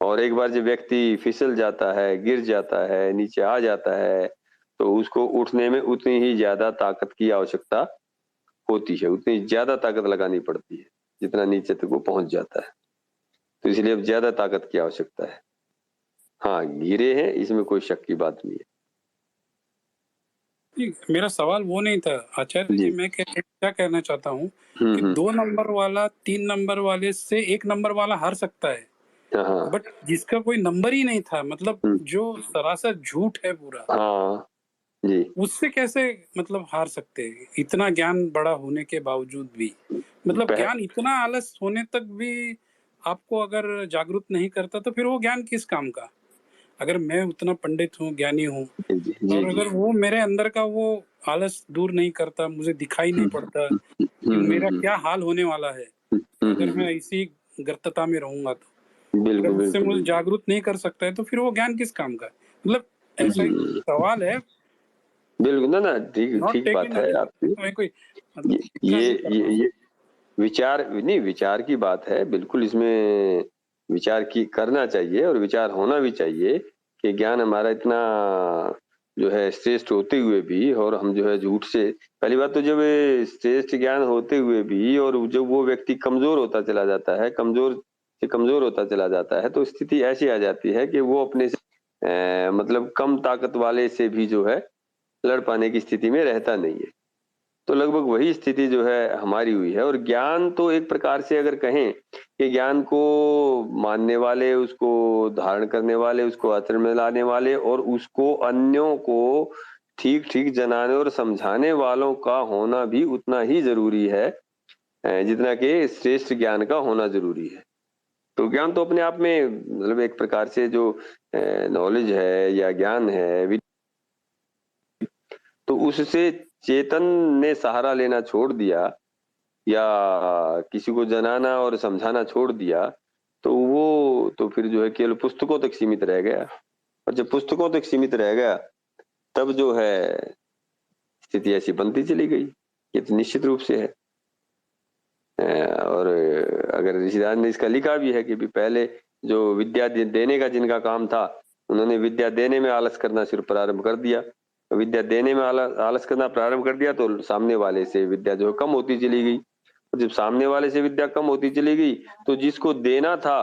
[SPEAKER 3] और एक बार जब व्यक्ति फिसल जाता है, गिर जाता है, नीचे आ जाता है, तो उसको उठने में उतनी ही ज्यादा ताकत की आवश्यकता होती है, उतनी ज्यादा ताकत लगानी पड़ती है जितना नीचे तक वो पहुंच जाता है, तो इसलिए अब ज्यादा ताकत की आवश्यकता है। हाँ, गिरे हैं इसमें कोई शक की बात नहीं है।
[SPEAKER 4] मेरा सवाल वो नहीं था आचार्य जी, मैं क्या कहना चाहता हूँ कि 2 नंबर वाला 3 नंबर वाले से 1 नंबर वाला हार सकता है, बट जिसका कोई नंबर ही नहीं था, मतलब जो सरासर झूठ है पूरा,
[SPEAKER 3] हाँ जी,
[SPEAKER 4] उससे कैसे मतलब हार सकते हैं इतना ज्ञान बड़ा होने के बावजूद भी? मतलब ज्ञान इतना आलस होने तक भी आपको अगर जागरूक नहीं करता तो फिर वो ज्ञान किस काम का? अगर मैं उतना पंडित हूँ, ज्ञानी हूँ, और अगर वो मेरे अंदर का वो आलस दूर नहीं करता, मुझे दिखाई नहीं पड़ता कि मेरा क्या हाल होने वाला है अगर मैं इसी गर्तता में रहूंगा, तो अगर उससे मुझे जागरूक नहीं कर सकता है तो फिर वो ज्ञान किस काम का? मतलब ऐसा ही सवाल है।
[SPEAKER 3] बिल्कुल ना, ठीक बात है आपकी। ये विचार नहीं, विचार की बात है, बिल्कुल इसमें विचार की करना चाहिए और विचार होना भी चाहिए कि ज्ञान हमारा इतना जो है श्रेष्ठ होते हुए भी, और हम जो है झूठ से, पहली बात तो जब श्रेष्ठ ज्ञान होते हुए भी और जब वो व्यक्ति कमजोर होता चला जाता है, कमजोर से कमजोर होता चला जाता है, तो स्थिति ऐसी आ जाती है कि वो अपने से मतलब कम ताकत वाले से भी जो है लड़ पाने की स्थिति में रहता नहीं है। तो लगभग वही स्थिति जो है हमारी हुई है। और ज्ञान तो एक प्रकार से अगर कहें कि ज्ञान को मानने वाले, उसको धारण करने वाले, उसको आचरण में लाने वाले और उसको अन्यों को ठीक ठीक जनाने और समझाने वालों का होना भी उतना ही जरूरी है जितना कि श्रेष्ठ ज्ञान का होना जरूरी है। तो ज्ञान तो अपने आप में मतलब एक प्रकार से जो नॉलेज है या ज्ञान है, तो उससे चेतन ने सहारा लेना छोड़ दिया या किसी को जनाना और समझाना छोड़ दिया, तो वो तो फिर जो है केवल पुस्तकों तक सीमित रह गया, और जब पुस्तकों तक सीमित रह गया तब जो है स्थिति ऐसी बनती चली गई। ये तो निश्चित रूप से है। और अगर ऋषिदास ने इसका लिखा भी है कि भी पहले जो विद्या देने का जिनका काम था, उन्होंने विद्या देने में आलस करना शुरू प्रारंभ कर दिया, विद्या देने में आलस करना प्रारंभ कर दिया तो सामने वाले से विद्या जो कम होती चली गई। जब सामने वाले से विद्या कम होती चली गई तो जिसको देना था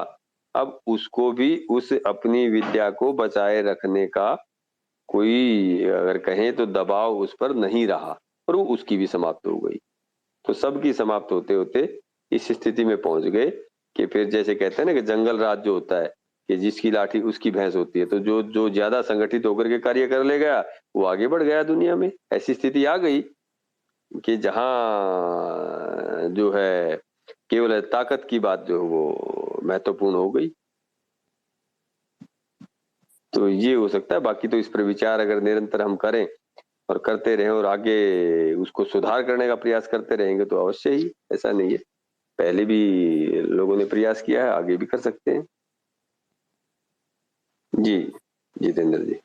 [SPEAKER 3] अब उसको भी उस अपनी विद्या को बचाए रखने का कोई अगर कहें तो दबाव उस पर नहीं रहा, और वो उसकी भी समाप्त हो गई। तो सबकी समाप्त होते होते इस स्थिति में पहुंच गए कि फिर जैसे कहते हैं ना कि जंगल राज जो होता है कि जिसकी लाठी उसकी भैंस होती है, तो जो जो ज्यादा संगठित होकर के कार्य कर ले गया वो आगे बढ़ गया दुनिया में। ऐसी स्थिति आ गई कि जहां जो है केवल ताकत की बात जो वो महत्वपूर्ण हो गई। तो ये हो सकता है, बाकी तो इस पर विचार अगर निरंतर हम करें और करते रहें और आगे उसको सुधार करने का प्रयास करते रहेंगे तो अवश्य ही, ऐसा नहीं है, पहले भी लोगों ने प्रयास किया है, आगे भी कर सकते हैं। जी जितेंद्र जी।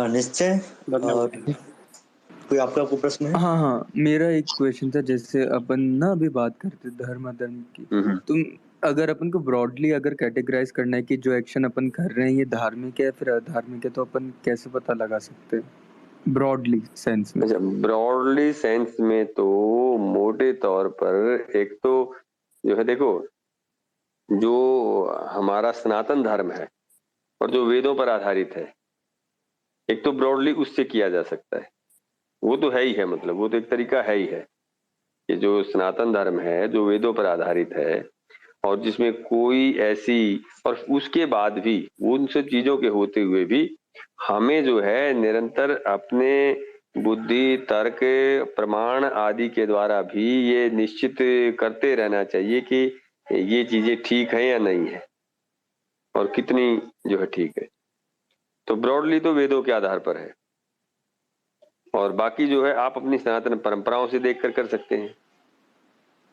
[SPEAKER 1] निश्चय। कोई आपका कोई प्रश्न है?
[SPEAKER 7] हाँ, मेरा एक क्वेश्चन था, जैसे अपन ना अभी बात करते धर्म की, तो अगर अपन को ब्रॉडली अगर कैटेगराइज करना है कि जो एक्शन अपन कर रहे हैं ये धार्मिक है फिर अधार्मिक है, तो अपन कैसे पता लगा सकते हैं ब्रॉडली सेंस में?
[SPEAKER 3] अच्छा, ब्रॉडली सेंस में तो मोटे तौर पर एक तो जो है, देखो, जो हमारा सनातन धर्म है और जो वेदों पर आधारित है, एक तो ब्रॉडली उससे किया जा सकता है, वो तो है ही है, मतलब वो तो एक तरीका है ही है कि जो सनातन धर्म है, जो वेदों पर आधारित है और जिसमें कोई ऐसी, और उसके बाद भी उन सब चीजों के होते हुए भी हमें जो है निरंतर अपने बुद्धि, तर्क, प्रमाण आदि के द्वारा भी ये निश्चित करते रहना चाहिए कि ये चीजें ठीक है या नहीं है और कितनी जो है ठीक है। तो ब्रॉडली तो वेदों के आधार पर है, और बाकी जो है आप अपनी सनातन परंपराओं से देखकर कर सकते हैं।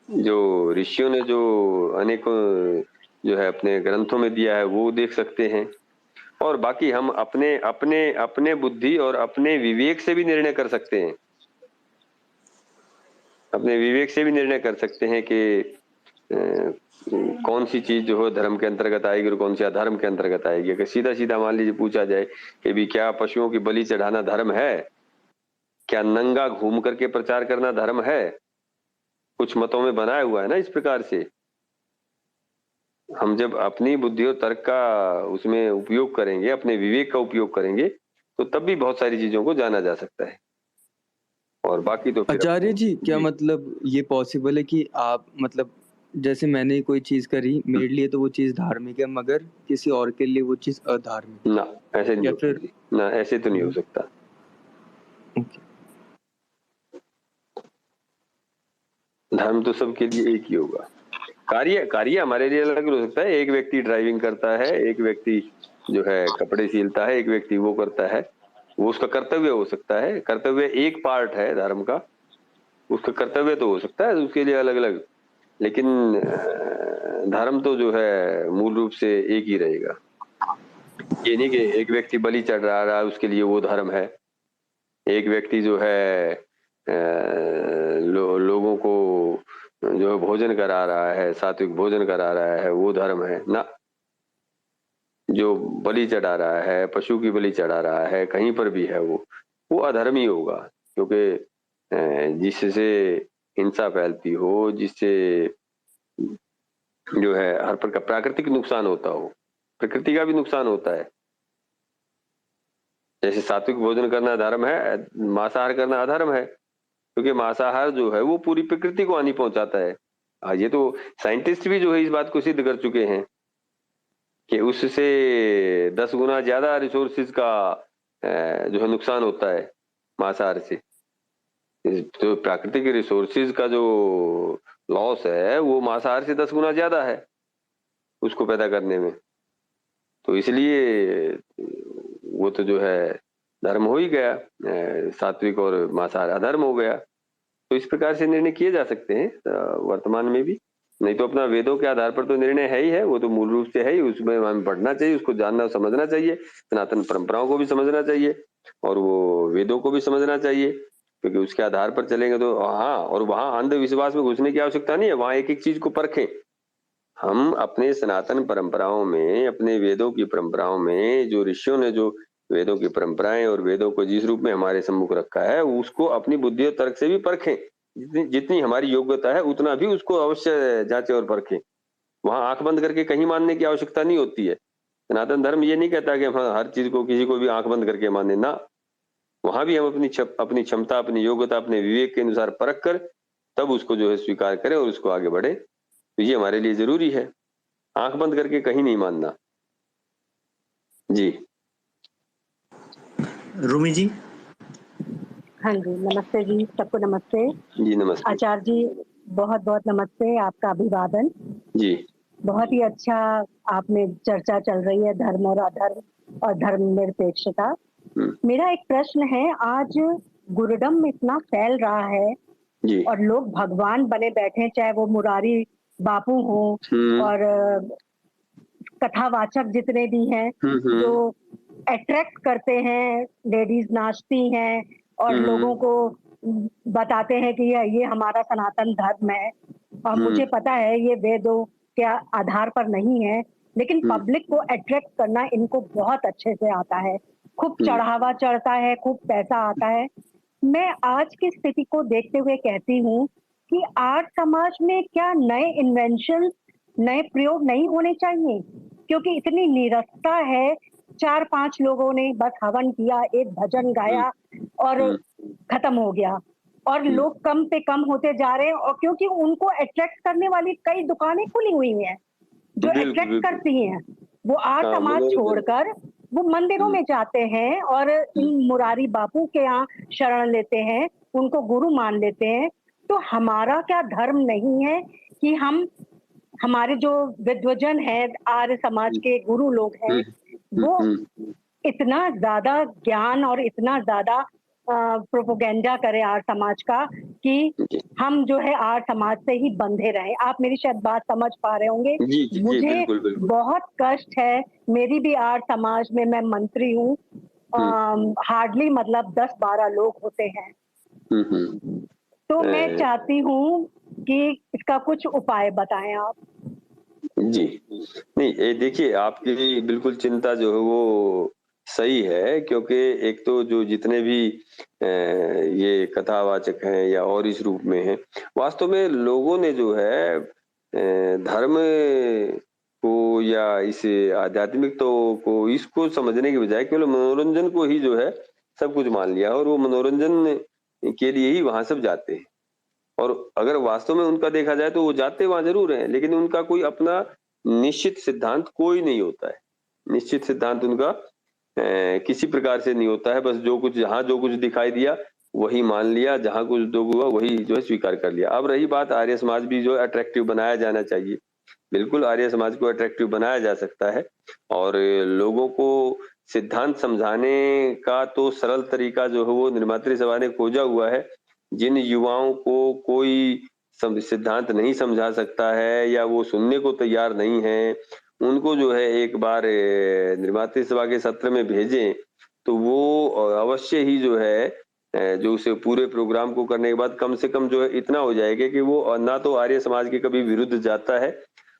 [SPEAKER 3] जो ऋषियों ने जो अनेकों जो है अपने ग्रंथों में दिया है वो देख सकते हैं, और बाकी हम अपने अपने अपने बुद्धि और अपने विवेक से भी निर्णय कर सकते हैं। अपने विवेक से भी निर्णय कर सकते हैं कि कौन सी चीज जो है धर्म के अंतर्गत आएगी और कौन सी अधर्म के अंतर्गत आएगी। अगर सीधा सीधा मान लीजिए पूछा जाए कि भी क्या पशुओं की बलि चढ़ाना धर्म है, क्या नंगा घूम करके प्रचार करना धर्म है, कुछ मतों में बनाया हुआ है ना इस प्रकार से। हम जब अपनी बुद्धि और तर्क का उसमें उपयोग करेंगे, अपने विवेक का उपयोग करेंगे, तो तब भी बहुत सारी चीजों को जाना जा सकता है। और बाकी तो फिर
[SPEAKER 7] आचार्य जी, क्या मतलब ये पॉसिबल है कि आप मतलब जैसे मैंने कोई चीज करी, मेरे लिए तो वो चीज धार्मिक है मगर किसी और के लिए वो चीज अधार्मिक है?
[SPEAKER 3] ना, ऐसे नहीं
[SPEAKER 7] या
[SPEAKER 3] हो
[SPEAKER 7] फिर
[SPEAKER 3] सकती ना, ऐसे तो नहीं हो सकता। धर्म तो सबके लिए एक ही होगा। कार्य कार्य हमारे लिए अलग हो सकता है। एक व्यक्ति ड्राइविंग करता है, एक व्यक्ति जो है कपड़े सिलता है, एक व्यक्ति वो करता है, वो उसका कर्तव्य हो सकता है। कर्तव्य एक पार्ट है धर्म का, उसका कर्तव्य तो हो सकता है उसके लिए अलग अलग, लेकिन धर्म तो जो है मूल रूप से एक ही रहेगा। ये नहीं कि एक व्यक्ति बलि चढ़ रहा है उसके लिए वो धर्म है, एक व्यक्ति जो है लोगों को जो है भोजन करा रहा है, सात्विक भोजन करा रहा है, वो धर्म है ना। जो बलि चढ़ा रहा है, पशु की बलि चढ़ा रहा है, कहीं पर भी है वो अधर्म ही होगा, क्योंकि जिससे हिंसा फैलती हो, जिससे जो है हर प्रकार प्राकृतिक नुकसान होता हो, प्रकृति का भी नुकसान होता है। जैसे सात्विक भोजन करना धर्म है, मांसाहार करना अधर्म है, क्योंकि मांसाहार जो है वो पूरी प्रकृति को हानि पहुंचाता है। ये तो साइंटिस्ट भी जो है इस बात को सिद्ध कर चुके हैं कि उससे 10 गुना ज्यादा रिसोर्सेज का जो है नुकसान होता है मांसाहार से। जो प्राकृतिक रिसोर्सेज का जो लॉस है वो मांसाहार से 10 गुना ज्यादा है उसको पैदा करने में। तो इसलिए वो तो जो है धर्म हो ही गया, सात्विक और मांसाहार अधर्म हो गया। तो इस प्रकार से निर्णय किए जा सकते हैं वर्तमान में भी। नहीं तो अपना वेदों के आधार पर तो निर्णय है ही है, वो तो मूल रूप से है ही, उसमें हमें पढ़ना चाहिए, उसको जानना समझना चाहिए, सनातन परंपराओं को भी समझना चाहिए और वो वेदों को भी समझना चाहिए, क्योंकि उसके आधार पर चलेंगे तो। हाँ, और वहां अंधविश्वास में घुसने की आवश्यकता नहीं है, वहां एक एक चीज को परखें। हम अपने सनातन परंपराओं में, अपने वेदों की परंपराओं में, जो ऋषियों ने जो वेदों की परंपराएं और वेदों को जिस रूप में हमारे सम्मुख रखा है, उसको अपनी बुद्धि और तर्क से भी परखें। जितनी हमारी योग्यता है उतना भी उसको अवश्य जांचें और परखें। वहां आंख बंद करके कहीं मानने की आवश्यकता नहीं होती है। सनातन धर्म ये नहीं कहता कि हम हर चीज को किसी को भी आंख बंद करके माने ना। वहां भी हम अपनी क्षमता, अपनी योग्यता, अपने विवेक के अनुसार परख कर तब उसको जो है स्वीकार करें और उसको आगे बढ़े। तो ये हमारे लिए जरूरी है, आंख बंद करके कहीं नहीं मानना। जी
[SPEAKER 1] रूमी जी।
[SPEAKER 8] हाँ जी, नमस्ते जी, सबको नमस्ते।
[SPEAKER 3] जी नमस्ते।
[SPEAKER 8] आचार्य जी, बहुत बहुत नमस्ते, आपका अभिवादन।
[SPEAKER 3] जी,
[SPEAKER 8] बहुत ही अच्छा आपने चर्चा चल रही है धर्म और अधर्म और धर्मनिरपेक्षता। मेरा एक प्रश्न है, आज गुरुडम इतना फैल रहा है
[SPEAKER 3] जी,
[SPEAKER 8] और लोग भगवान बने बैठे हैं, चाहे वो मुरारी बापू हो और कथावाचक जितने भी हैं, जो अट्रैक्ट करते हैं, लेडीज नाचती हैं और लोगों को बताते हैं कि ये हमारा सनातन धर्म है और मुझे पता है ये वेदों के आधार पर नहीं है, लेकिन पब्लिक को अट्रैक्ट करना इनको बहुत अच्छे से आता है। खूब चढ़ावा चढ़ता है, खूब पैसा आता है। मैं आज की स्थिति को देखते हुए कहती हूँ कि आर्य समाज में क्या नए इन्वेंशन, नए प्रयोग नहीं होने चाहिए? क्योंकि इतनी नीरसता है, 4-5 लोगों ने बस हवन किया, एक भजन गाया और खत्म हो गया। और लोग कम पे कम होते जा रहे हैं, और क्योंकि उनको अट्रैक्ट करने वाली कई दुकानें खुली हुई हैं जो अट्रैक्ट करती हैं। वो आर्य समाज छोड़कर वो मंदिरों में जाते हैं और इन मुरारी बापू के यहाँ शरण लेते हैं, उनको गुरु मान लेते हैं। तो हमारा क्या धर्म नहीं है कि हम, हमारे जो विद्वजन है, आर्य समाज के गुरु लोग हैं, वो इतना ज्यादा ज्ञान और इतना ज्यादा प्रोपोगेंडा करें आर्य समाज का कि हम जो है आर्य समाज से ही बंधे रहें। आप मेरी शायद बात समझ पा रहे होंगे। मुझे
[SPEAKER 3] बिल्कुल, बिल्कुल। बहुत
[SPEAKER 8] कष्ट है, मेरी भी आर्य समाज में मैं मंत्री हूँ। हार्डली मतलब 10-12 लोग होते हैं। तो मैं चाहती हूँ कि इसका कुछ उपाय बताएं आप।
[SPEAKER 3] जी, नहीं ये देखिए आपकी बिल्कुल चिंता जो है वो सही है, क्योंकि एक तो जो जितने भी ये कथावाचक हैं या और इस रूप में हैं, वास्तव में लोगों ने जो है धर्म को या इस आध्यात्मिकता को इसको समझने के बजाय केवल मनोरंजन को ही जो है सब कुछ मान लिया, और वो मनोरंजन के लिए ही वहां सब जाते हैं। और अगर वास्तव में उनका देखा जाए तो वो जाते वहां जरूर हैं, लेकिन उनका कोई अपना निश्चित सिद्धांत कोई नहीं होता है। निश्चित सिद्धांत उनका किसी प्रकार से नहीं होता है। बस जो कुछ, जहां जो कुछ दिखाई दिया वही मान लिया, जहां कुछ जो हुआ वही जो है स्वीकार कर लिया। अब रही बात आर्य समाज भी जो है अट्रैक्टिव बनाया जाना चाहिए। बिल्कुल आर्य समाज को अट्रैक्टिव बनाया जा सकता है, और लोगों को सिद्धांत समझाने का तो सरल तरीका जो है वो निर्मात्री सभा ने खोजा हुआ है। जिन युवाओं को कोई सिद्धांत नहीं समझा सकता है या वो सुनने को तैयार नहीं है, उनको जो है एक बार निर्मात्री सभा के सत्र में भेजें तो वो अवश्य ही जो है जो उसे पूरे प्रोग्राम को करने के बाद कम से कम जो है इतना हो जाएगा कि वो ना तो आर्य समाज के कभी विरुद्ध जाता है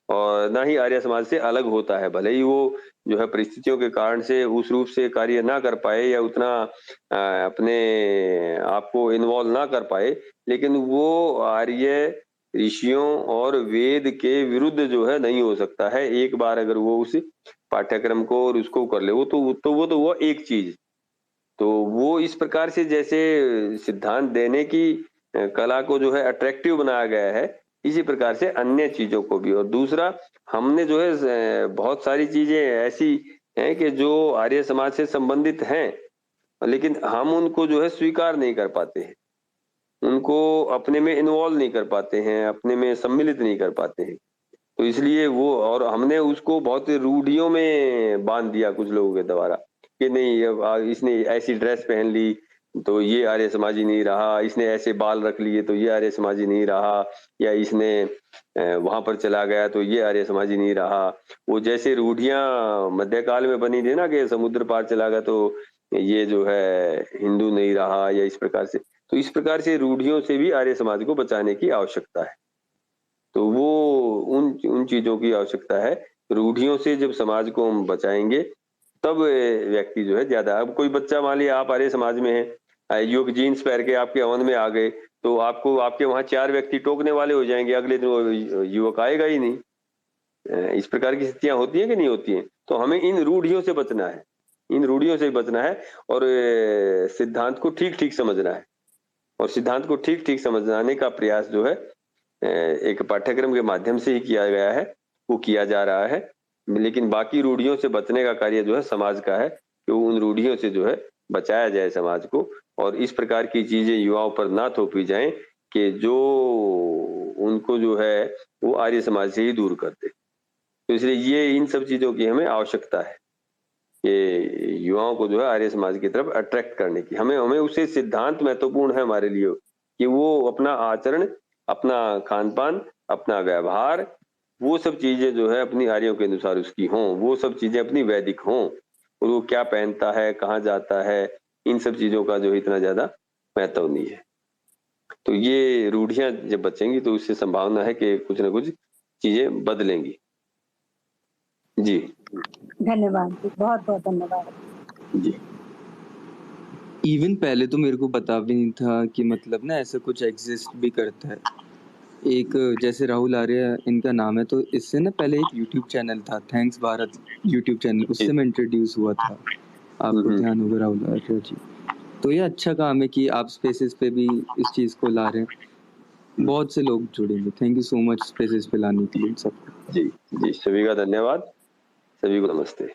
[SPEAKER 3] और ना ही आर्य समाज से अलग होता है। भले ही वो जो है परिस्थितियों के कारण से उस रूप से कार्य ना कर पाए या उतना अपने आप को इन्वॉल्व ना कर पाए, लेकिन वो आर्य ऋषियों और वेद के विरुद्ध जो है नहीं हो सकता है। एक बार अगर वो उस पाठ्यक्रम को और उसको कर ले, वो तो एक चीज। तो वो इस प्रकार से जैसे सिद्धांत देने की कला को जो है अट्रैक्टिव बनाया गया है, इसी प्रकार से अन्य चीजों को भी। और दूसरा, हमने जो है बहुत सारी चीजें ऐसी हैं कि जो आर्य समाज से संबंधित हैं, लेकिन हम उनको जो है स्वीकार नहीं कर पाते हैं, उनको अपने में इन्वॉल्व नहीं कर पाते हैं, अपने में सम्मिलित नहीं कर पाते हैं। तो इसलिए वो, और हमने उसको बहुत रूढ़ियों में बांध दिया कुछ लोगों के द्वारा कि नहीं इसने ऐसी ड्रेस पहन ली तो ये आर्य समाजी नहीं रहा, इसने ऐसे बाल रख लिए तो ये आर्य समाजी नहीं रहा, या इसने वहां पर चला गया तो ये आर्य समाजी नहीं रहा। वो जैसे रूढ़ियां मध्यकाल में बनी थी ना कि समुद्र पार चला गया तो ये जो है हिंदू नहीं रहा, या इस प्रकार से। तो इस प्रकार से रूढ़ियों से भी आर्य समाज को बचाने की आवश्यकता है। तो वो उन चीजों की आवश्यकता है। रूढ़ियों से जब समाज को हम बचाएंगे तब व्यक्ति जो है ज्यादा। अब कोई बच्चा, मान लिया आप आर्य समाज में है, युवक जीन्स पहन के आपके हवन में आ गए तो आपको, आपके वहां 4 व्यक्ति टोकने वाले हो जाएंगे, अगले दिन वो युवक आएगा ही नहीं। इस प्रकार की स्थितियां होती है कि नहीं होती हैं? तो हमें इन रूढ़ियों से बचना है, इन रूढ़ियों से बचना है, और सिद्धांत को ठीक ठीक समझना है। और सिद्धांत को ठीक ठीक समझाने का प्रयास जो है एक पाठ्यक्रम के माध्यम से ही किया गया है, वो किया जा रहा है। लेकिन बाकी रूढ़ियों से बचने का कार्य जो है समाज का है, कि उन रूढ़ियों से जो है बचाया जाए समाज को, और इस प्रकार की चीजें युवाओं पर ना थोपी जाएं कि जो उनको जो है वो आर्य समाज से ही दूर कर दे। तो इसलिए ये इन सब चीजों की हमें आवश्यकता है कि युवाओं को जो है आर्य समाज की तरफ अट्रैक्ट करने की। हमें उससे सिद्धांत महत्वपूर्ण है हमारे लिए, कि वो अपना आचरण, अपना खान पान, अपना व्यवहार, वो सब चीजें जो है अपनी आर्यों के अनुसार उसकी हों, वो सब चीजें अपनी वैदिक हों। और वो क्या पहनता है, कहाँ जाता है, इन सब चीजों का जो इतना ज्यादा महत्व नहीं है। तो ये रूढ़ियां जब बचेंगी तो उससे संभावना है कि कुछ ना कुछ चीजें बदलेंगी। जी
[SPEAKER 8] धन्यवाद जी, बहुत बहुत धन्यवाद।
[SPEAKER 3] जी
[SPEAKER 7] इवन पहले तो मेरे को पता भी नहीं था कि मतलब ना ऐसा कुछ एग्जिस्ट भी करता है। एक जैसे राहुल आर्य इनका नाम है, तो इससे ना पहले एक यूट्यूब चैनल था, थैंक्स भारत यूट्यूब चैनल, उससे मैं इंट्रोड्यूस हुआ था। आपको ध्यान होगा राहुल आर्य जी। तो ये अच्छा काम है कि आप स्पेसेस पे भी इस चीज को ला रहे हैं, बहुत से लोग जुड़ेंगे। Thank you so much spaces पे लाने के लिए सबको।
[SPEAKER 3] जी जी, सभी का धन्यवाद, सभी को नमस्ते।